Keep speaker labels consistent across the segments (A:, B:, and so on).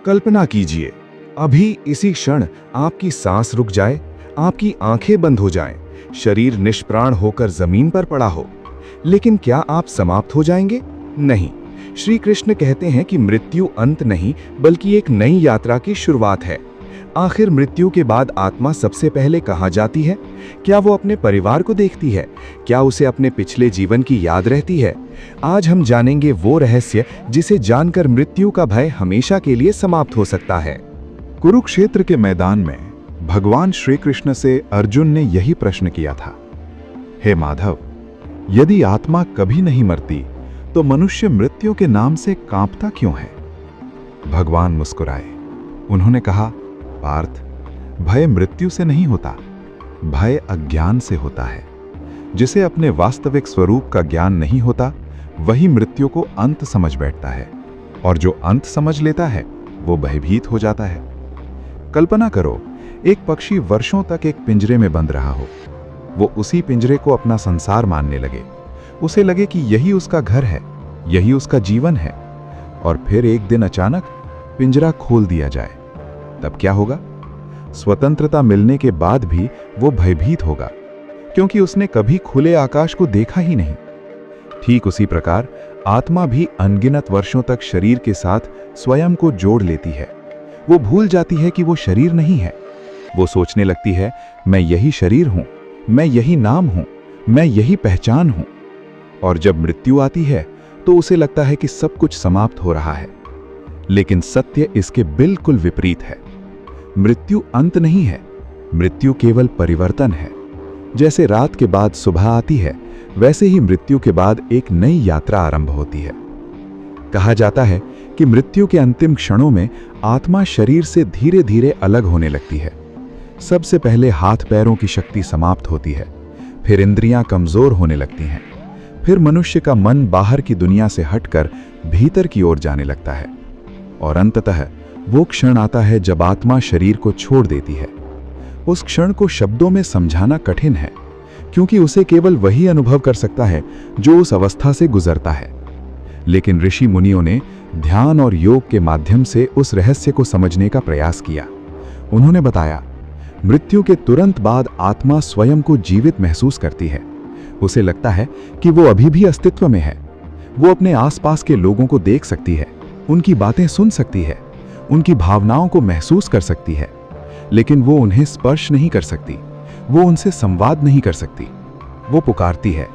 A: कल्पना कीजिए, अभी इसी क्षण आपकी सांस रुक जाए, आपकी आंखें बंद हो जाएं, शरीर निष्प्राण होकर जमीन पर पड़ा हो। लेकिन क्या आप समाप्त हो जाएंगे? नहीं। श्री कृष्ण कहते हैं कि मृत्यु अंत नहीं, बल्कि एक नई यात्रा की शुरुआत है। आखिर मृत्यु के बाद आत्मा सबसे पहले कहाँ जाती है? क्या वो अपने परिवार को देखती है? क्या उसे अपने पिछले जीवन की याद रहती है? आज हम जानेंगे वो रहस्य जिसे जानकर मृत्यु का भय हमेशा के लिए समाप्त हो सकता है।
B: कुरुक्षेत्र के मैदान में भगवान श्री कृष्ण से अर्जुन ने यही प्रश्न किया था, हे माधव, यदि आत्मा कभी नहीं मरती तो मनुष्य मृत्यु के नाम से कांपता क्यों है? भगवान मुस्कुराए। उन्होंने कहा, पार्थ, भय मृत्यु से नहीं होता, भय अज्ञान से होता है। जिसे अपने वास्तविक स्वरूप का ज्ञान नहीं होता, वही मृत्यु को अंत समझ बैठता है, और जो अंत समझ लेता है वो भयभीत हो जाता है। कल्पना करो, एक पक्षी वर्षों तक एक पिंजरे में बंद रहा हो। वो उसी पिंजरे को अपना संसार मानने लगे। उसे लगे कि यही उसका घर है, यही उसका जीवन है। और फिर एक दिन अचानक पिंजरा खोल दिया जाए, तब क्या होगा? स्वतंत्रता मिलने के बाद भी वो भयभीत होगा, क्योंकि उसने कभी खुले आकाश को देखा ही नहीं। ठीक उसी प्रकार आत्मा भी अनगिनत वर्षों तक शरीर के साथ स्वयं को जोड़ लेती है। वो भूल जाती है कि वो शरीर नहीं है। वो सोचने लगती है, मैं यही शरीर हूं, मैं यही नाम हूं, मैं यही पहचान हूं। और जब मृत्यु आती है तो उसे लगता है कि सब कुछ समाप्त हो रहा है। लेकिन सत्य इसके बिल्कुल विपरीत है। मृत्यु अंत नहीं है, मृत्यु केवल परिवर्तन है। जैसे रात के बाद सुबह आती है, वैसे ही मृत्यु के बाद एक नई यात्रा आरंभ होती है। कहा जाता है कि मृत्यु के अंतिम क्षणों में आत्मा शरीर से धीरे धीरे अलग होने लगती है। सबसे पहले हाथ पैरों की शक्ति समाप्त होती है, फिर इंद्रियां कमजोर होने लगती हैं, फिर मनुष्य का मन बाहर की दुनिया से हटकर भीतर की ओर जाने लगता है, और अंततः वो क्षण आता है जब आत्मा शरीर को छोड़ देती है। उस क्षण को शब्दों में समझाना कठिन है, क्योंकि उसे केवल वही अनुभव कर सकता है जो उस अवस्था से गुजरता है। लेकिन ऋषि मुनियों ने ध्यान और योग के माध्यम से उस रहस्य को समझने का प्रयास किया। उन्होंने बताया, मृत्यु के तुरंत बाद आत्मा स्वयं को जीवित महसूस करती है। उसे लगता है कि वो अभी भी अस्तित्व में है। वो अपने आसपास के लोगों को देख सकती है, उनकी बातें सुन सकती है, उनकी भावनाओं को महसूस कर सकती है, लेकिन वो उन्हें स्पर्श नहीं कर सकती, वो उनसे संवाद नहीं कर सकती। वो पुकारती है,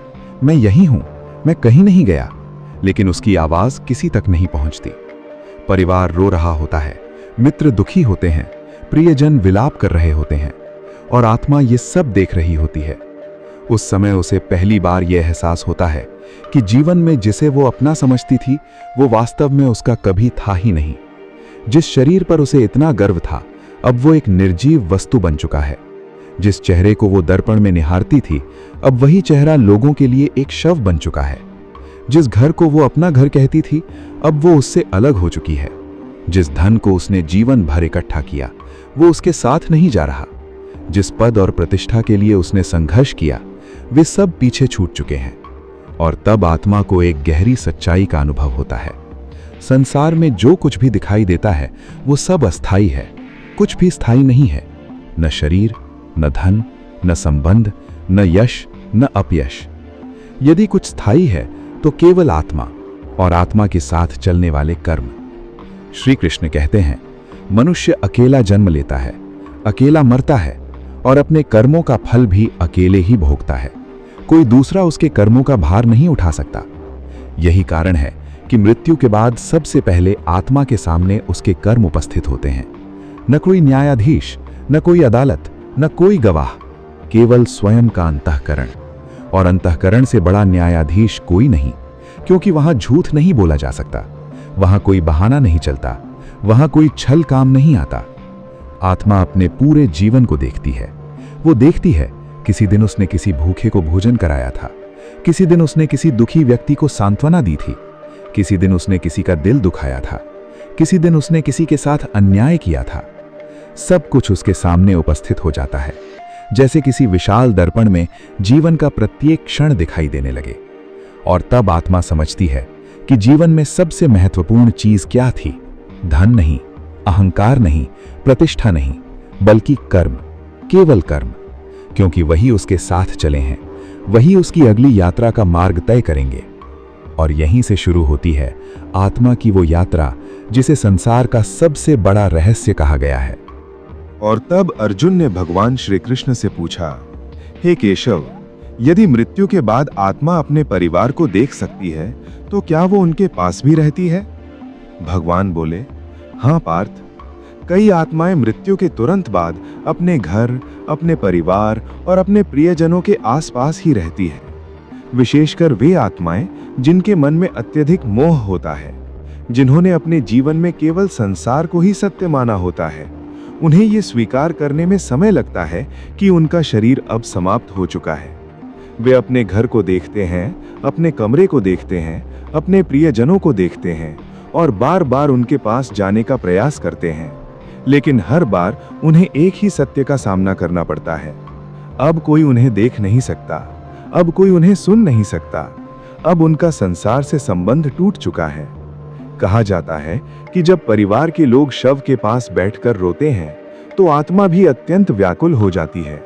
B: मैं यही हूं, मैं कहीं नहीं गया, लेकिन उसकी आवाज किसी तक नहीं पहुंचती। परिवार रो रहा होता है, मित्र दुखी होते हैं, प्रियजन विलाप कर रहे होते हैं, और आत्मा ये सब देख रही होती है। उस समय उसे पहली बार यह एहसास होता है कि जीवन में जिसे वो अपना समझती थी, वो वास्तव में उसका कभी था ही नहीं। जिस शरीर पर उसे इतना गर्व था, अब वो एक निर्जीव वस्तु बन चुका है। जिस चेहरे को वो दर्पण में निहारती थी, अब वही चेहरा लोगों के लिए एक शव बन चुका है। जिस घर को वो अपना घर कहती थी, अब वो उससे अलग हो चुकी है। जिस धन को उसने जीवन भर इकट्ठा किया, वो उसके साथ नहीं जा रहा। जिस पद और प्रतिष्ठा के लिए उसने संघर्ष किया, वे सब पीछे छूट चुके हैं। और तब आत्मा को एक गहरी सच्चाई का अनुभव होता है। संसार में जो कुछ भी दिखाई देता है, वो सब अस्थाई है, कुछ भी स्थायी नहीं है। न शरीर, न धन, न संबंध, न यश, न अपयश। यदि कुछ स्थायी है तो केवल आत्मा, और आत्मा के साथ चलने वाले कर्म। श्री कृष्ण कहते हैं, मनुष्य अकेला जन्म लेता है, अकेला मरता है, और अपने कर्मों का फल भी अकेले ही भोगता है। कोई दूसरा उसके कर्मों का भार नहीं उठा सकता। यही कारण है कि मृत्यु के बाद सबसे पहले आत्मा के सामने उसके कर्म उपस्थित होते हैं। न कोई न्यायाधीश, न कोई अदालत, न कोई गवाह, केवल स्वयं का अंतःकरण। और अंतःकरण से बड़ा न्यायाधीश कोई नहीं, क्योंकि वहां झूठ नहीं बोला जा सकता, वहां कोई बहाना नहीं चलता, वहां कोई छल काम नहीं आता। आत्मा अपने पूरे जीवन को देखती है। वो देखती है, किसी दिन उसने किसी भूखे को भोजन कराया था, किसी दिन उसने किसी दुखी व्यक्ति को सांत्वना दी थी, किसी दिन उसने किसी का दिल दुखाया था, किसी दिन उसने किसी के साथ अन्याय किया था। सब कुछ उसके सामने उपस्थित हो जाता है, जैसे किसी विशाल दर्पण में जीवन का प्रत्येक क्षण दिखाई देने लगे। और तब आत्मा समझती है कि जीवन में सबसे महत्वपूर्ण चीज क्या थी। धन नहीं, अहंकार नहीं, प्रतिष्ठा नहीं, बल्कि कर्म, केवल कर्म। क्योंकि वही उसके साथ चले हैं, वही उसकी अगली यात्रा का मार्ग तय करेंगे। और यहीं से शुरू होती है आत्मा की वो यात्रा जिसे संसार का सबसे बड़ा रहस्य कहा गया है।
A: और तब अर्जुन ने भगवान श्री कृष्ण से पूछा, हे केशव, यदि मृत्यु के बाद आत्मा अपने परिवार को देख सकती है तो क्या वो उनके पास भी रहती है? भगवान बोले, हाँ पार्थ, कई आत्माएं मृत्यु के तुरंत बाद अपने घर, अपने परिवार और अपने प्रियजनों के आसपास ही रहती है। विशेषकर वे आत्माएं जिनके मन में अत्यधिक मोह होता है, जिन्होंने अपने जीवन में केवल संसार को ही सत्य माना होता है। उन्हें ये स्वीकार करने में समय लगता है कि उनका शरीर अब समाप्त हो चुका है। वे अपने घर को देखते हैं, अपने कमरे को देखते हैं, अपने प्रियजनों को देखते हैं और बार बार उनके पास जाने का प्रयास करते हैं, लेकिन हर बार उन्हें एक ही सत्य का सामना करना पड़ता है। अब कोई उन्हें देख नहीं सकता, अब कोई उन्हें सुन नहीं सकता, अब उनका संसार से संबंध टूट चुका है। कहा जाता है कि जब परिवार के लोग शव के पास बैठकर रोते हैं तो आत्मा भी अत्यंत व्याकुल हो जाती है।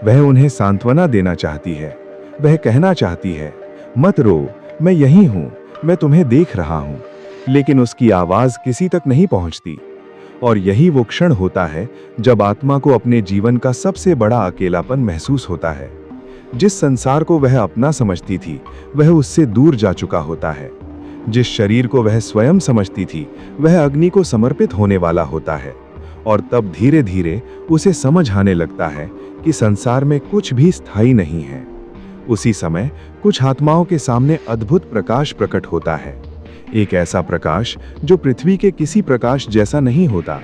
A: वह उन्हें सांत्वना देना चाहती है, वह कहना चाहती है, मत रो, मैं यहीं हूं, मैं तुम्हें देख रहा हूं, लेकिन उसकी आवाज किसी तक नहीं पहुंचती। और यही वो क्षण होता है जब आत्मा को अपने जीवन का सबसे बड़ा अकेलापन महसूस होता है। जिस संसार को वह अपना समझती थी वह उससे दूर जा चुका होता है। जिस शरीर को वह स्वयं समझती थी वह अग्नि को समर्पित होने वाला होता है। और तब धीरे धीरे उसे समझ आने लगता है कि संसार में कुछ भी स्थायी नहीं है। उसी समय कुछ आत्माओं के सामने अद्भुत प्रकाश प्रकट होता है, एक ऐसा प्रकाश जो पृथ्वी के किसी प्रकाश जैसा नहीं होता।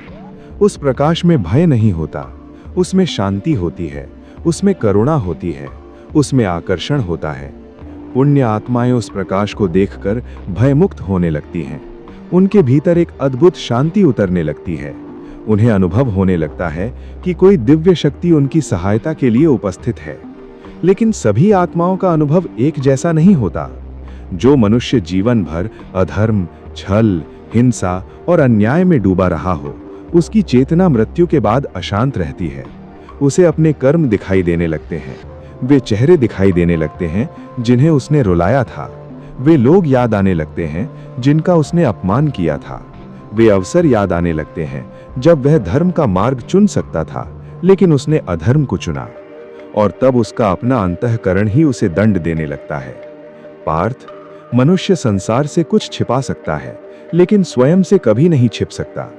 A: उस प्रकाश में भय नहीं होता, उसमें शांति होती है, उसमें करुणा होती है, उसमें आकर्षण होता है। पुण्य आत्माएं उस प्रकाश को देखकर भयमुक्त होने लगती हैं। उनके भीतर एक अद्भुत शांति उतरने लगती है। उन्हें अनुभव होने लगता है कि कोई दिव्य शक्ति उनकी सहायता के लिए उपस्थित है। लेकिन सभी आत्माओं का अनुभव एक जैसा नहीं होता। जो मनुष्य जीवन भर अधर्म, छल, हिंसा और अन्याय में डूबा रहा हो, उसकी चेतना मृत्यु के बाद अशांत रहती है। उसे अपने कर्म दिखाई देने लगते हैं, वे चेहरे दिखाई देने लगते हैं जिन्हें उसने रुलाया था, वे लोग याद आने लगते हैं जिनका उसने अपमान किया था, वे अवसर याद आने लगते हैं जब वह धर्म का मार्ग चुन सकता था लेकिन उसने अधर्म को चुना। और तब उसका अपना अंतःकरण ही उसे दंड देने लगता है। पार्थ, मनुष्य संसार से कुछ छिपा सकता है लेकिन स्वयं से कभी नहीं छिप सकता।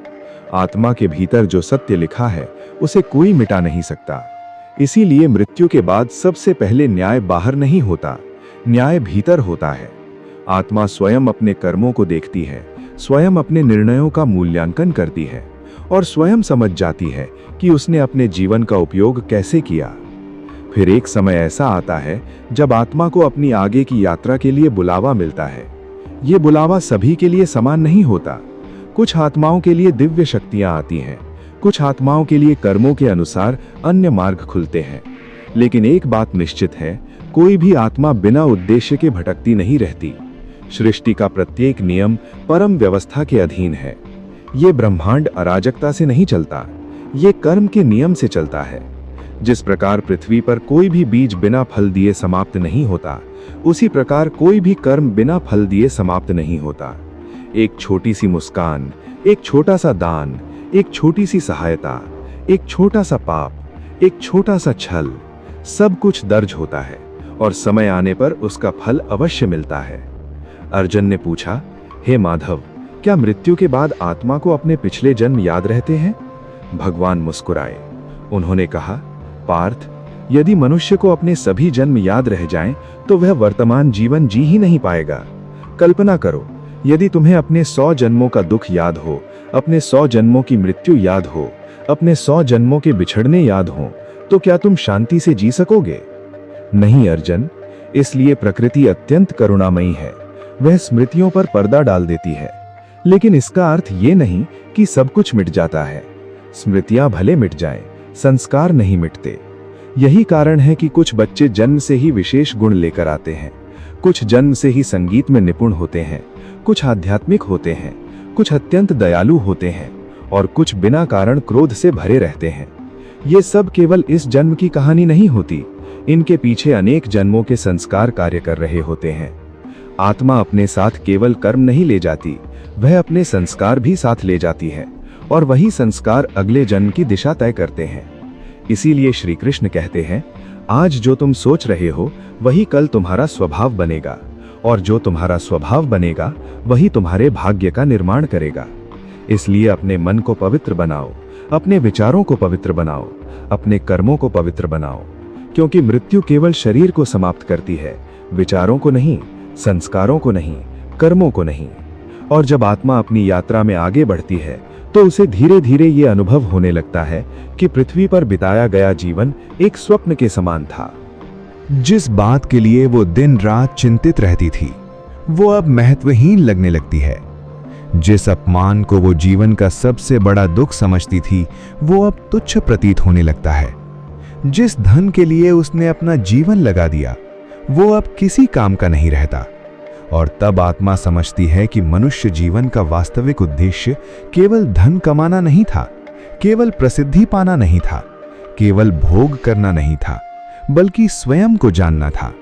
A: आत्मा के भीतर जो सत्य लिखा है उसे कोई मिटा नहीं सकता। इसीलिए मृत्यु के बाद सबसे पहले न्याय बाहर नहीं होता, न्याय भीतर होता है। आत्मा स्वयं अपने कर्मों को देखती है, स्वयं अपने निर्णयों का मूल्यांकन करती है और स्वयं समझ जाती है कि उसने अपने जीवन का उपयोग कैसे किया। फिर एक समय ऐसा आता है जब आत्मा को अपनी आगे की यात्रा के लिए बुलावा मिलता है। ये बुलावा सभी के लिए समान नहीं होता। कुछ आत्माओं के लिए दिव्य शक्तियां आती हैं, कुछ आत्माओं के लिए कर्मों के अनुसार अन्य मार्ग खुलते हैं। लेकिन एक बात निश्चित है, कोई भी आत्मा बिना उद्देश्य के भटकती नहीं रहती। सृष्टि का प्रत्येक नियम परम व्यवस्था के अधीन है। ये ब्रह्मांड अराजकता से नहीं चलता, ये कर्म के नियम से चलता है। जिस प्रकार पृथ्वी पर कोई भी बीज बिना फल दिए समाप्त नहीं होता, उसी प्रकार कोई भी कर्म बिना फल दिए समाप्त नहीं होता। एक छोटी सी मुस्कान, एक छोटा सा दान, एक छोटी सी सहायता, एक छोटा सा पाप, एक छोटा सा छल, सब कुछ दर्ज होता है और समय आने पर उसका फल अवश्य मिलता है। अर्जुन ने पूछा, हे माधव, क्या मृत्यु के बाद आत्मा को अपने पिछले जन्म याद रहते हैं? भगवान मुस्कुराए। उन्होंने कहा, पार्थ, यदि मनुष्य को अपने सभी जन्म याद रह जाएं, तो वह वर्तमान जीवन जी ही नहीं पाएगा। कल्पना करो, यदि तुम्हें अपने 100 जन्मों का दुख याद हो, अपने 100 जन्मों की मृत्यु याद हो, अपने 100 जन्मों के बिछड़ने याद हो, तो क्या तुम शांति से जी सकोगे? नहीं अर्जुन, इसलिए प्रकृति अत्यंत करुणामयी है। वह स्मृतियों पर पर्दा डाल देती है, लेकिन इसका अर्थ ये नहीं कि सब कुछ मिट जाता है। स्मृतियां भले मिट जाएं, संस्कार नहीं मिटते। यही कारण है कि कुछ बच्चे जन्म से ही विशेष गुण लेकर आते हैं, कुछ जन्म से ही संगीत में निपुण होते हैं, कुछ आध्यात्मिक होते हैं, कुछ अत्यंत दयालु होते हैं और कुछ बिना कारण क्रोध से भरे रहते हैं। ये सब केवल इस जन्म की कहानी नहीं होती, इनके पीछे अनेक जन्मों के संस्कार कार्य कर रहे होते हैं। आत्मा अपने साथ केवल कर्म नहीं ले जाती, वह अपने संस्कार भी साथ ले जाती है, और वही संस्कार अगले जन्म की दिशा तय करते हैं। इसीलिए श्री कृष्ण कहते हैं, आज जो तुम सोच रहे हो वही कल तुम्हारा स्वभाव बनेगा, और जो तुम्हारा स्वभाव बनेगा वही तुम्हारे भाग्य का निर्माण करेगा। इसलिए अपने मन को पवित्र बनाओ, अपने विचारों को पवित्र बनाओ, अपने कर्मों को पवित्र बनाओ, क्योंकि मृत्यु केवल शरीर को समाप्त करती है, विचारों को नहीं, संस्कारों को नहीं, कर्मों को नहीं। और जब आत्मा अपनी यात्रा में आगे बढ़ती है तो उसे धीरे धीरे ये अनुभव होने लगता है कि पृथ्वी पर बिताया गया जीवन एक स्वप्न के समान था।
C: जिस बात के लिए वो दिन रात चिंतित रहती थी वो अब महत्वहीन लगने लगती है। जिस अपमान को वो जीवन का सबसे बड़ा दुख समझती थी वो अब तुच्छ प्रतीत होने लगता है। जिस धन के लिए उसने अपना जीवन लगा दिया वो अब किसी काम का नहीं रहता। और तब आत्मा समझती है कि मनुष्य जीवन का वास्तविक उद्देश्य केवल धन कमाना नहीं था, केवल प्रसिद्धि पाना नहीं था, केवल भोग करना नहीं था, बल्कि स्वयं को जानना था,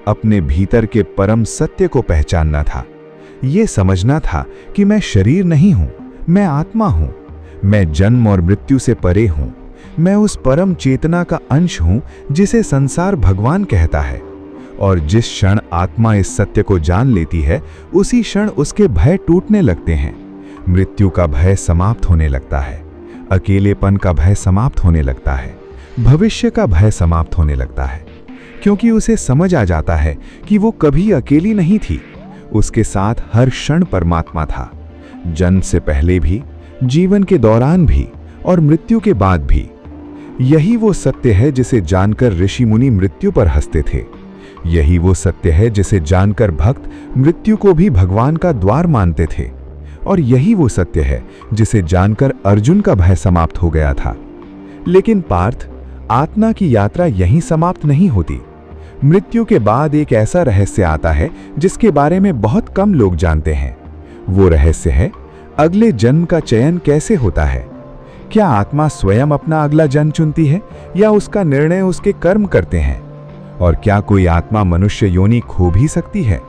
C: अपने भीतर के परम सत्य को पहचानना था। ये समझना था कि मैं शरीर नहीं हूं, मैं आत्मा हूं, मैं जन्म और मृत्यु से परे हूं, मैं उस परम चेतना का अंश हूं जिसे संसार भगवान कहता है। और जिस क्षण आत्मा इस सत्य को जान लेती है उसी क्षण उसके भय टूटने लगते हैं। मृत्यु का भय समाप्त होने लगता है, अकेलेपन का भय समाप्त होने लगता है, भविष्य का भय समाप्त होने लगता है, क्योंकि उसे समझ आ जाता है कि वो कभी अकेली नहीं थी, उसके साथ हर क्षण परमात्मा था। जन्म से पहले भी, जीवन के दौरान भी और मृत्यु के बाद भी। यही वो सत्य है जिसे जानकर ऋषि मुनि मृत्यु पर हंसते थे। यही वो सत्य है जिसे जानकर भक्त मृत्यु को भी भगवान का द्वार मानते थे। और यही वो सत्य है जिसे जानकर अर्जुन का भय समाप्त हो गया था। लेकिन पार्थ, आत्मा की यात्रा यहीं समाप्त नहीं होती। मृत्यु के बाद एक ऐसा रहस्य आता है जिसके बारे में बहुत कम लोग जानते हैं। वो रहस्य है अगले जन्म का चयन कैसे होता है। क्या आत्मा स्वयं अपना अगला जन्म चुनती है या उसका निर्णय उसके कर्म करते हैं? और क्या कोई आत्मा मनुष्य योनि खो भी सकती है?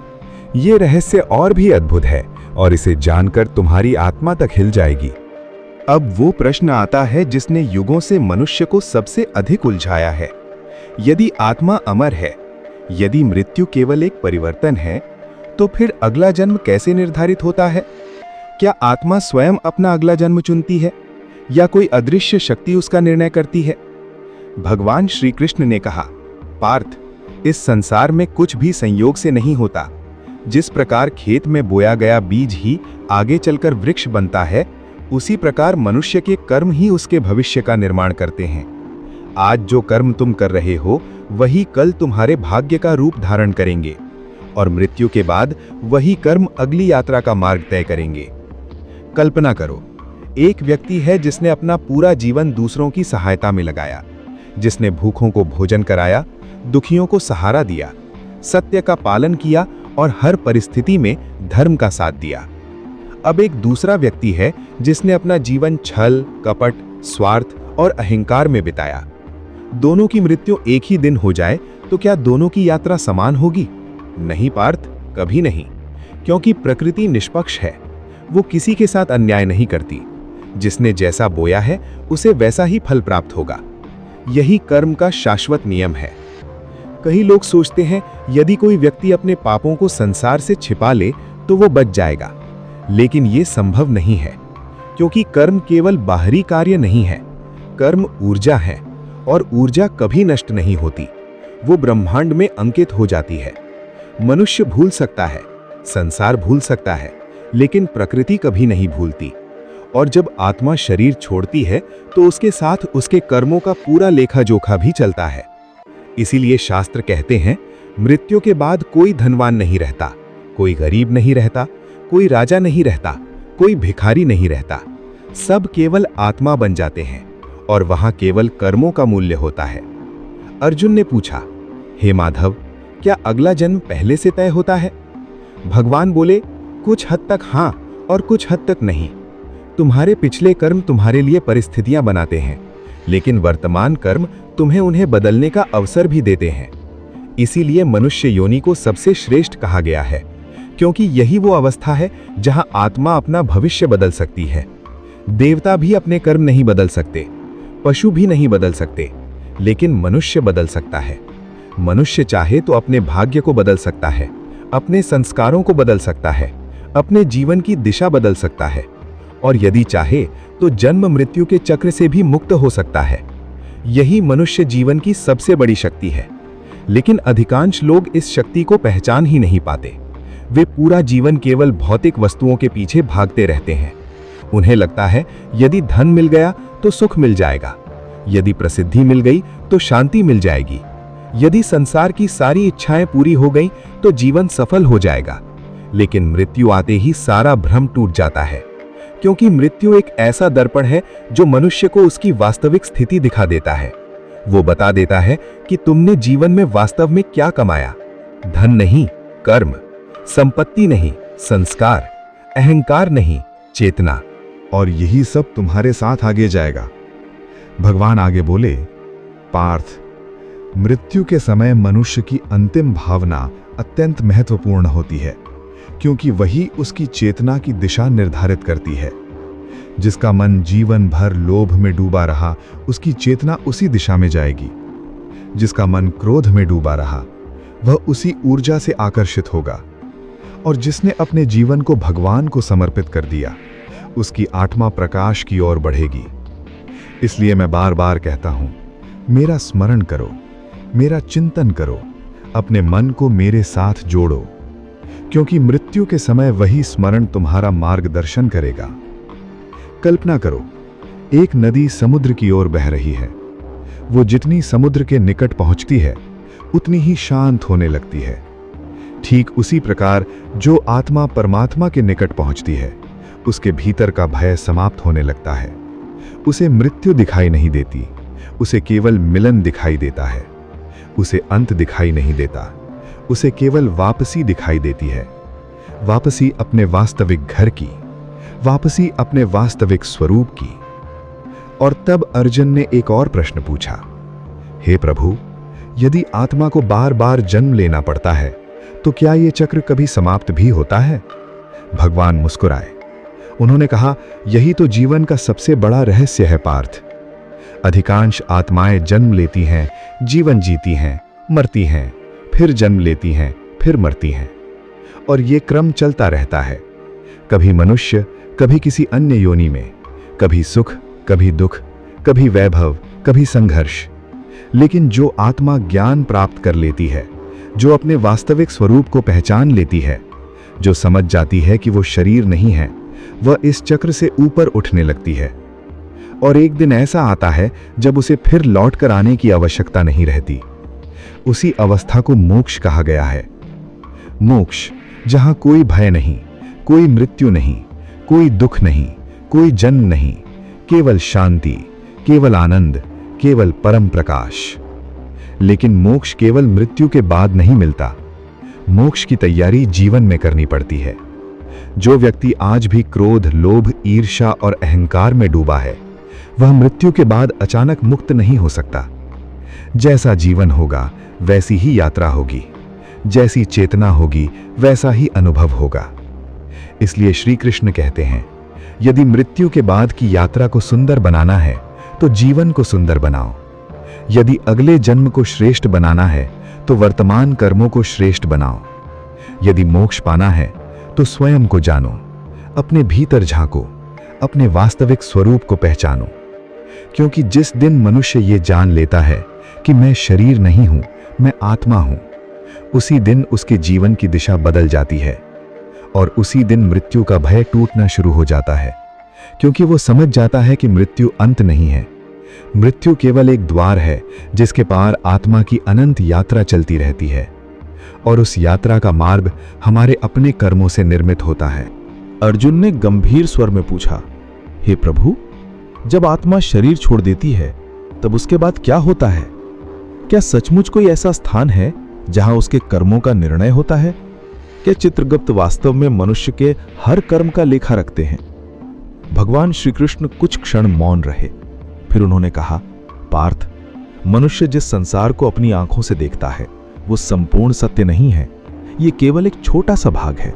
C: ये रहस्य और भी अद्भुत है और इसे जानकर तुम्हारी आत्मा तक हिल जाएगी।
A: अब वो प्रश्न आता है जिसने युगों से मनुष्य को सबसे अधिक उलझाया है। यदि आत्मा अमर है, यदि मृत्यु केवल एक परिवर्तन है, तो फिर अगला जन्म कैसे निर्धारित होता है? क्या आत्मा स्वयं अपना अगला जन्म चुनती है या कोई अदृश्य शक्ति उसका निर्णय करती है? भगवान श्री कृष्ण ने कहा, पार्थ, इस संसार में कुछ भी संयोग से नहीं होता। जिस प्रकार खेत में बोया गया बीज ही आगे चलकर वृक्ष बनता है, उसी प्रकार मनुष्य के कर्म ही उसके भविष्य का निर्माण करते हैं। आज जो कर्म तुम कर रहे हो वही कल तुम्हारे भाग्य का रूप धारण करेंगे, और मृत्यु के बाद वही कर्म अगली यात्रा का मार्ग तय करेंगे। कल्पना करो, एक व्यक्ति है जिसने अपना पूरा जीवन दूसरों की सहायता में लगाया, जिसने भूखों को भोजन कराया, दुखियों को सहारा दिया, सत्य का पालन किया और हर परिस्थिति में धर्म का साथ दिया। अब एक दूसरा व्यक्ति है जिसने अपना जीवन छल, कपट, स्वार्थ और अहंकार में बिताया। दोनों की मृत्यु एक ही दिन हो जाए तो क्या दोनों की यात्रा समान होगी? नहीं पार्थ, कभी नहीं, क्योंकि प्रकृति निष्पक्ष है। वो किसी के साथ अन्याय नहीं करती। जिसने जैसा बोया है उसे वैसा ही फल प्राप्त होगा। यही कर्म का शाश्वत नियम है। कई लोग सोचते हैं यदि कोई व्यक्ति अपने पापों को संसार से छिपा ले तो वो बच जाएगा, लेकिन ये संभव नहीं है, क्योंकि कर्म केवल बाहरी कार्य नहीं है। कर्म ऊर्जा है और ऊर्जा कभी नष्ट नहीं होती, वो ब्रह्मांड में अंकित हो जाती है। मनुष्य भूल सकता है, संसार भूल सकता है, लेकिन प्रकृति कभी नहीं भूलती। और जब आत्मा शरीर छोड़ती है तो उसके साथ उसके कर्मों का पूरा लेखा जोखा भी चलता है। इसीलिए शास्त्र कहते हैं, मृत्यु के बाद कोई धनवान नहीं रहता, कोई गरीब नहीं रहता, कोई राजा नहीं रहता, कोई भिखारी नहीं रहता। सब केवल आत्मा बन जाते हैं और वहां केवल कर्मों का मूल्य होता है। अर्जुन ने पूछा, हे माधव, क्या अगला जन्म पहले से तय होता है? भगवान बोले, कुछ हद तक हाँ और कुछ हद तक नहीं।
C: तुम्हारे पिछले कर्म तुम्हारे लिए परिस्थितियां बनाते हैं, लेकिन वर्तमान कर्म तुम्हें उन्हें बदलने का अवसर भी देते हैं। इसीलिए मनुष्य योनि को सबसे श्रेष्ठ कहा गया है, क्योंकि यही वो अवस्था है जहां आत्मा अपना भविष्य बदल सकती है। देवता भी अपने कर्म नहीं बदल सकते, पशु भी नहीं बदल सकते, लेकिन मनुष्य बदल सकता है। मनुष्य चाहे तो अपने भाग्य को बदल सकता है, अपने संस्कारों को बदल सकता है, अपने जीवन की दिशा बदल सकता है, और यदि चाहे तो जन्म मृत्यु के चक्र से भी मुक्त हो सकता है। यही मनुष्य जीवन की सबसे बड़ी शक्ति है, लेकिन अधिकांश लोग इस शक्ति को पहचान ही नहीं पाते। वे पूरा जीवन केवल भौतिक वस्तुओं के पीछे भागते रहते हैं। उन्हें लगता है यदि धन मिल गया तो सुख मिल जाएगा, यदि प्रसिद्धि मिल गई तो शांति मिल जाएगी, यदि संसार की सारी इच्छाएं पूरी हो गई तो जीवन सफल हो जाएगा। लेकिन मृत्यु आते ही सारा भ्रम टूट जाता है, क्योंकि मृत्यु एक ऐसा दर्पण है जो मनुष्य को उसकी वास्तविक स्थिति दिखा देता है। वो बता देता है कि तुमने जीवन में वास्तव में क्या कमाया। धन नहीं, कर्म, संपत्ति नहीं, संस्कार, अहंकार नहीं, चेतना।
B: और यही सब तुम्हारे साथ आगे जाएगा। भगवान आगे बोले, पार्थ, मृत्यु के समय मनुष्य की अंतिम भावना अत्यंत महत्वपूर्ण होती है, क्योंकि वही उसकी चेतना की दिशा निर्धारित करती है। जिसका मन जीवन भर लोभ में डूबा रहा, उसकी चेतना उसी दिशा में जाएगी। जिसका मन क्रोध में डूबा रहा, वह उसी ऊर्जा से आकर्षित होगा। और जिसने अपने जीवन को भगवान को समर्पित कर दिया, उसकी आत्मा प्रकाश की ओर बढ़ेगी। इसलिए मैं बार बार कहता हूं, मेरा स्मरण करो, मेरा चिंतन करो, अपने मन को मेरे साथ जोड़ो, क्योंकि मृत्यु के समय वही स्मरण तुम्हारा मार्गदर्शन करेगा। कल्पना करो, एक नदी समुद्र की ओर बह रही है। वो जितनी समुद्र के निकट पहुंचती है, उतनी ही शांत होने लगती है। ठीक उसी प्रकार जो आत्मा परमात्मा के निकट पहुंचती है, उसके भीतर का भय समाप्त होने लगता है। उसे मृत्यु दिखाई नहीं देती, उसे केवल मिलन दिखाई देता है। उसे अंत दिखाई नहीं देता, उसे केवल वापसी दिखाई देती है। वापसी अपने वास्तविक घर की, वापसी अपने वास्तविक स्वरूप की। और तब अर्जुन ने एक और प्रश्न पूछा, हे प्रभु, यदि आत्मा को बार बार जन्म लेना पड़ता है, तो क्या यह चक्र कभी समाप्त भी होता है? भगवान मुस्कुराए। उन्होंने कहा, यही तो जीवन का सबसे बड़ा रहस्य है पार्थ। अधिकांश आत्माएं जन्म लेती हैं, जीवन जीती हैं, मरती हैं, फिर जन्म लेती हैं, फिर मरती हैं, और ये क्रम चलता रहता है। कभी मनुष्य, कभी किसी अन्य योनि में, कभी सुख, कभी दुख, कभी वैभव, कभी संघर्ष। लेकिन जो आत्मा ज्ञान प्राप्त कर लेती है, जो अपने वास्तविक स्वरूप को पहचान लेती है, जो समझ जाती है कि वो शरीर नहीं है, वह इस चक्र से ऊपर उठने लगती है। और एक दिन ऐसा आता है जब उसे फिर लौट कर आने की आवश्यकता नहीं रहती। उसी अवस्था को मोक्ष कहा गया है। मोक्ष, जहां कोई भय नहीं, कोई मृत्यु नहीं, कोई दुख नहीं, कोई जन्म नहीं, केवल शांति, केवल आनंद, केवल परम प्रकाश। लेकिन मोक्ष केवल मृत्यु के बाद नहीं मिलता। मोक्ष की तैयारी जीवन में करनी पड़ती है। जो व्यक्ति आज भी क्रोध, लोभ, ईर्ष्या और अहंकार में डूबा है, वह मृत्यु के बाद अचानक मुक्त नहीं हो सकता। जैसा जीवन होगा वैसी ही यात्रा होगी, जैसी चेतना होगी वैसा ही अनुभव होगा। इसलिए श्री कृष्ण कहते हैं, यदि मृत्यु के बाद की यात्रा को सुंदर बनाना है तो जीवन को सुंदर बनाओ। यदि अगले जन्म को श्रेष्ठ बनाना है तो वर्तमान कर्मों को श्रेष्ठ बनाओ। यदि मोक्ष पाना है तो स्वयं को जानो, अपने भीतर झांको, अपने वास्तविक स्वरूप को पहचानो। क्योंकि जिस दिन मनुष्य ये जान लेता है कि मैं शरीर नहीं हूं, मैं आत्मा हूं, उसी दिन उसके जीवन की दिशा बदल जाती है। और उसी दिन मृत्यु का भय टूटना शुरू हो जाता है, क्योंकि वो समझ जाता है कि मृत्यु अंत नहीं है। मृत्यु केवल एक द्वार है जिसके पार आत्मा की अनंत यात्रा चलती रहती है, और उस यात्रा का मार्ग हमारे अपने कर्मों से निर्मित होता है।
D: अर्जुन ने गंभीर स्वर में पूछा, हे प्रभु, जब आत्मा शरीर छोड़ देती है तब उसके बाद क्या होता है? क्या सचमुच कोई ऐसा स्थान है जहां उसके कर्मों का निर्णय होता है? क्या चित्रगुप्त वास्तव में मनुष्य के हर कर्म का लेखा रखते हैं? भगवान श्री कृष्ण कुछ क्षण मौन रहे। फिर उन्होंने कहा, पार्थ, मनुष्य जिस संसार को अपनी आंखों से देखता है वो संपूर्ण सत्य नहीं है। ये केवल एक छोटा सा भाग है।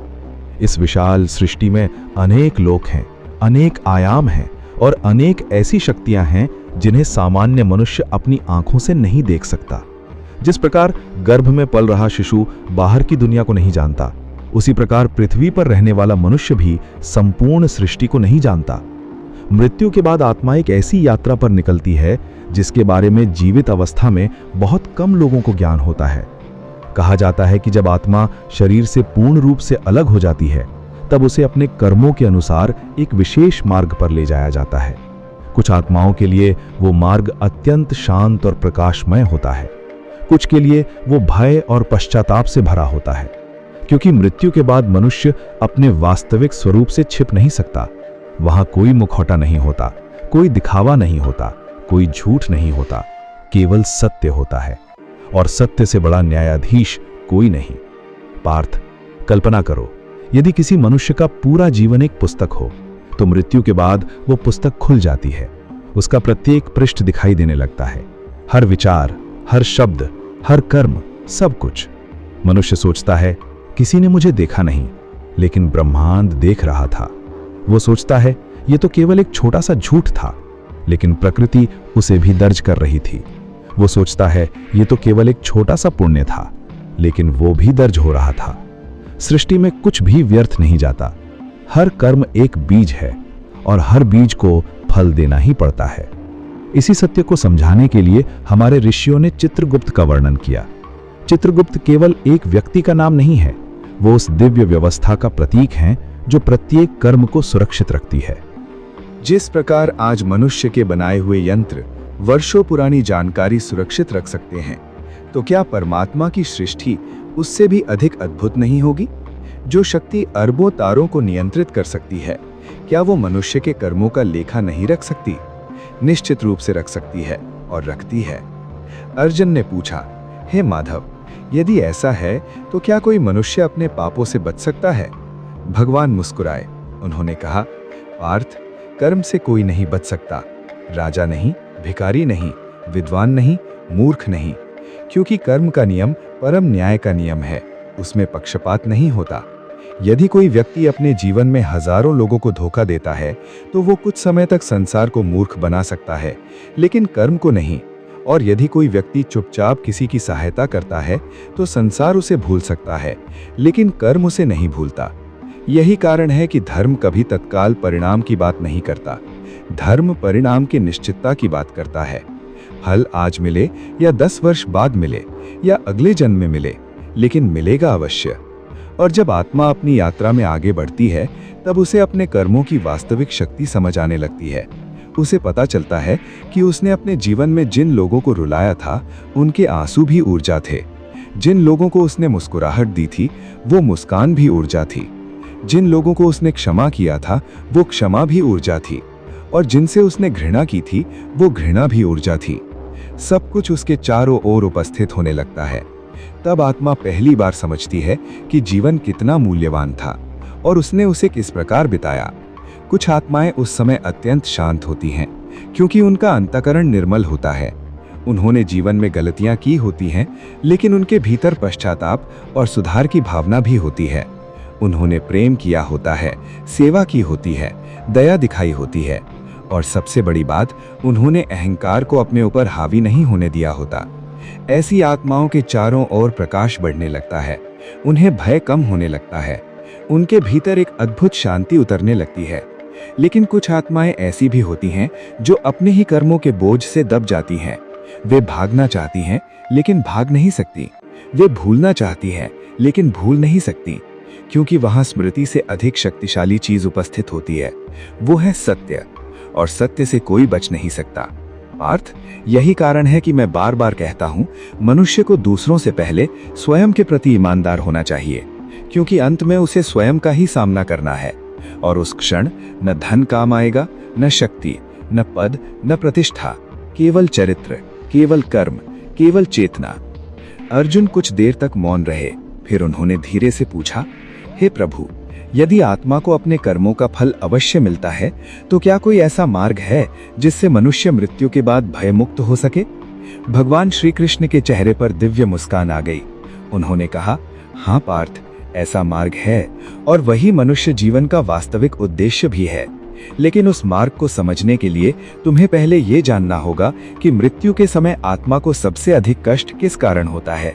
D: इस विशाल सृष्टि में अनेक लोक हैं, अनेक आयाम हैं और अनेक ऐसी शक्तियां हैं जिन्हें सामान्य मनुष्य अपनी आंखों से नहीं देख सकता। जिस प्रकार गर्भ में पल रहा शिशु बाहर की दुनिया को नहीं जानता, उसी प्रकार पृथ्वी पर रहने वाला मनुष्य भी संपूर्ण सृष्टि को नहीं जानता। मृत्यु के बाद आत्मा एक ऐसी यात्रा पर निकलती है जिसके बारे में जीवित अवस्था में बहुत कम लोगों को ज्ञान होता है। कहा जाता है कि जब आत्मा शरीर से पूर्ण रूप से अलग हो जाती है तब उसे अपने कर्मों के अनुसार एक विशेष मार्ग पर ले जाया जाता है। कुछ आत्माओं के लिए वो मार्ग अत्यंत शांत और प्रकाशमय होता है, कुछ के लिए वो भय और पश्चाताप से भरा होता है, क्योंकि मृत्यु के बाद मनुष्य अपने वास्तविक स्वरूप से छिप नहीं सकता। वहां कोई मुखौटा नहीं होता, कोई दिखावा नहीं होता, कोई झूठ नहीं होता, केवल सत्य होता है और सत्य से बड़ा न्यायाधीश कोई नहीं। पार्थ, कल्पना करो, यदि किसी मनुष्य का पूरा जीवन एक पुस्तक हो तो मृत्यु के बाद वो पुस्तक खुल जाती है। उसका प्रत्येक पृष्ठ दिखाई देने लगता है, हर विचार, हर शब्द, हर कर्म, सब कुछ। मनुष्य सोचता है, किसी ने मुझे देखा नहीं, लेकिन ब्रह्मांड देख रहा था। वो सोचता है, ये तो केवल एक छोटा सा झूठ था, लेकिन प्रकृति उसे भी दर्ज कर रही थी। वो सोचता है, ये तो केवल एक छोटा सा पुण्य था, लेकिन वो भी दर्ज हो रहा था। सृष्टि में कुछ भी व्यर्थ नहीं जाता। हर कर्म एक बीज है और हर बीज को फल देना ही पड़ता है। इसी सत्य को समझाने के लिए हमारे ऋषियों ने चित्रगुप्त का वर्णन किया। चित्रगुप्त केवल एक व्यक्ति का नाम नहीं है, वो उस दिव्य व्यवस्था का प्रतीक है जो प्रत्येक कर्म को सुरक्षित रखती है।
A: जिस प्रकार आज मनुष्य के बनाए हुए यंत्र वर्षों पुरानी जानकारी सुरक्षित रख सकते हैं, तो क्या परमात्मा की सृष्टि उससे भी अधिक अद्भुत नहीं होगी? जो शक्ति अरबों तारों को नियंत्रित कर सकती है, क्या वो मनुष्य के कर्मों का लेखा नहीं रख सकती? निश्चित रूप से रख सकती है और रखती है। अर्जुन ने पूछा, हे माधव, यदि ऐसा है तो क्या कोई मनुष्य अपने पापों से बच सकता है? भगवान मुस्कुराए। उन्होंने कहा, पार्थ, कर्म से कोई नहीं बच सकता। राजा नहीं, भिखारी नहीं, विद्वान नहीं, मूर्ख नहीं, क्योंकि कर्म का नियम परम न्याय का नियम है, उसमें पक्षपात नहीं होता। यदि कोई व्यक्ति अपने जीवन में हजारों लोगों को धोखा देता है तो वो कुछ समय तक संसार को मूर्ख बना सकता है, लेकिन कर्म को नहीं। और यदि कोई व्यक्ति चुपचाप किसी की सहायता करता है तो संसार उसे भूल सकता है, लेकिन कर्म उसे नहीं भूलता। यही कारण है कि धर्म कभी तत्काल परिणाम की बात नहीं करता। धर्म परिणाम की निश्चितता की बात करता है। फल आज मिले या 10 वर्ष बाद मिले या अगले जन्म में मिले, लेकिन मिलेगा अवश्य। और जब आत्मा अपनी यात्रा में आगे बढ़ती है तब उसे अपने कर्मों की वास्तविक शक्ति समझ आने लगती है। उसे पता चलता है कि उसने अपने जीवन में जिन लोगों को रुलाया था उनके आंसू भी ऊर्जा थे, जिन लोगों को उसने मुस्कुराहट दी थी वो मुस्कान भी ऊर्जा थी, जिन लोगों को उसने क्षमा किया था वो क्षमा भी ऊर्जा थी, और जिनसे उसने घृणा की थी वो घृणा भी ऊर्जा थी। सब कुछ उसके चारों ओर उपस्थित होने लगता है। तब आत्मा पहली बार समझती है कि जीवन कितना मूल्यवान था और उसने उसे किस प्रकार बिताया। कुछ आत्माएं उस समय अत्यंत शांत होती हैं क्योंकि उनका अंतःकरण निर्मल होता है। उन्होंने जीवन में गलतियां की होती हैं, लेकिन उनके भीतर पश्चाताप और सुधार की भावना भी होती है। उन्होंने प्रेम किया होता है, सेवा की होती है, दया दिखाई होती है, और सबसे बड़ी बात, उन्होंने अहंकार को अपने ऊपर हावी नहीं होने दिया होता। ऐसी आत्माओं के चारों ओर प्रकाश बढ़ने लगता है, उन्हें भय कम होने लगता है, उनके भीतर एक अद्भुत शांति उतरने लगती है। लेकिन कुछ आत्माएं ऐसी भी होती हैं जो अपने ही कर्मों के बोझ से दब जाती हैं। वे भागना चाहती हैं लेकिन भाग नहीं सकती। वे भूलना चाहती हैं लेकिन भूल नहीं सकती, क्योंकि वहां स्मृति से अधिक शक्तिशाली चीज उपस्थित होती है, वो है सत्य, और सत्य से कोई बच नहीं सकता। पार्थ, यही कारण है कि मैं बार बार कहता हूं, मनुष्य को दूसरों से पहले स्वयं के प्रति ईमानदार होना चाहिए, क्योंकि अंत में उसे स्वयं का ही सामना करना है, और उस क्षण न धन काम आएगा, न शक्ति, न पद, न प्रतिष्ठा, केवल चरित्र, केवल कर्म, केवल चेतना। अर्जुन कुछ देर तक मौन रहे, फिर उन्होंने धीरे से पूछा, हे प्रभु, यदि आत्मा को अपने कर्मों का फल अवश्य मिलता है, तो क्या कोई ऐसा मार्ग है जिससे मनुष्य मृत्यु के बाद भयमुक्त हो सके? भगवान श्री कृष्ण के चेहरे पर दिव्य मुस्कान आ गई। उन्होंने कहा, हाँ पार्थ, ऐसा मार्ग है और वही मनुष्य जीवन का वास्तविक उद्देश्य भी है। लेकिन उस मार्ग को समझने के लिए तुम्हें पहले ये जानना होगा कि मृत्यु के समय आत्मा को सबसे अधिक कष्ट किस कारण होता है।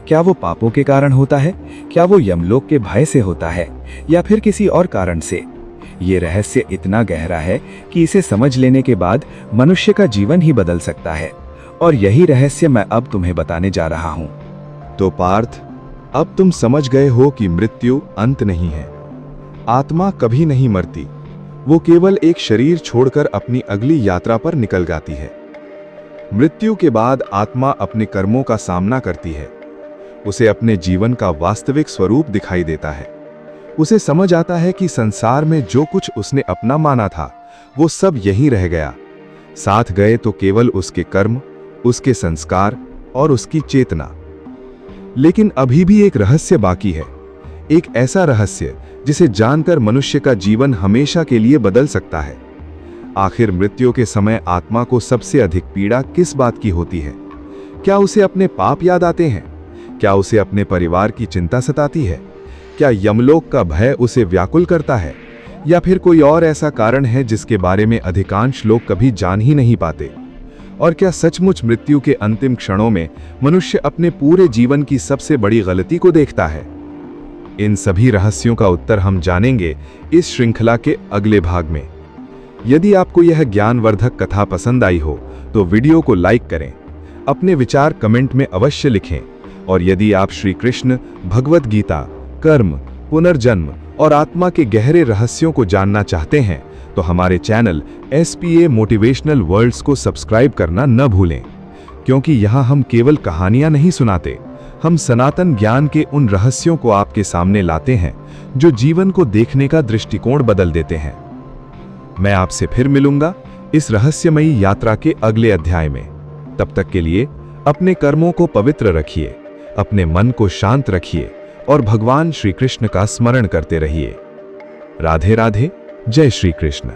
A: क्या वो पापों के कारण होता है? क्या वो यमलोक के भय से होता है या फिर किसी और कारण से? ये रहस्य इतना गहरा है कि इसे समझ लेने के बाद मनुष्य का जीवन ही बदल सकता है, और यही रहस्य मैं अब तुम्हें बताने जा रहा हूं।
B: तो पार्थ, अब तुम समझ गए हो कि मृत्यु अंत नहीं है। आत्मा कभी नहीं मरती, वो केवल एक शरीर छोड़कर अपनी अगली यात्रा पर निकल जाती है। मृत्यु के बाद आत्मा अपने कर्मों का सामना करती है। उसे अपने जीवन का वास्तविक स्वरूप दिखाई देता है। उसे समझ आता है कि संसार में जो कुछ उसने अपना माना था वो सब यहीं रह गया। साथ गए तो केवल उसके कर्म, उसके संस्कार और उसकी चेतना। लेकिन अभी भी एक रहस्य बाकी है, एक ऐसा रहस्य जिसे जानकर मनुष्य का जीवन हमेशा के लिए बदल सकता है। आखिर मृत्यु के समय आत्मा को सबसे अधिक पीड़ा किस बात की होती है? क्या उसे अपने पाप याद आते हैं? क्या उसे अपने परिवार की चिंता सताती है? क्या यमलोक का भय उसे व्याकुल करता है? या फिर कोई और ऐसा कारण है जिसके बारे में अधिकांश लोग कभी जान ही नहीं पाते? और क्या सचमुच मृत्यु के अंतिम क्षणों में मनुष्य अपने पूरे जीवन की सबसे बड़ी गलती को देखता है? इन सभी रहस्यों का उत्तर हम जानेंगे इस श्रृंखला के अगले भाग में। यदि आपको यह ज्ञानवर्धक कथा पसंद आई हो तो वीडियो को लाइक करें, अपने विचार कमेंट में अवश्य लिखें, और यदि आप श्री कृष्ण, भगवत गीता, कर्म, पुनर्जन्म और आत्मा के गहरे रहस्यों को जानना चाहते हैं तो हमारे चैनल SPA मोटिवेशनल वर्ल्ड्स को सब्सक्राइब करना न भूलें, क्योंकि यहाँ हम केवल कहानियां नहीं सुनाते, हम सनातन ज्ञान के उन रहस्यों को आपके सामने लाते हैं जो जीवन को देखने का दृष्टिकोण बदल देते हैं। मैं आपसे फिर मिलूंगा इस रहस्यमयी यात्रा के अगले अध्याय में। तब तक के लिए अपने कर्मों को पवित्र रखिए, अपने मन को शांत रखिए और भगवान श्री कृष्ण का स्मरण करते रहिए। राधे राधे। जय श्री कृष्ण।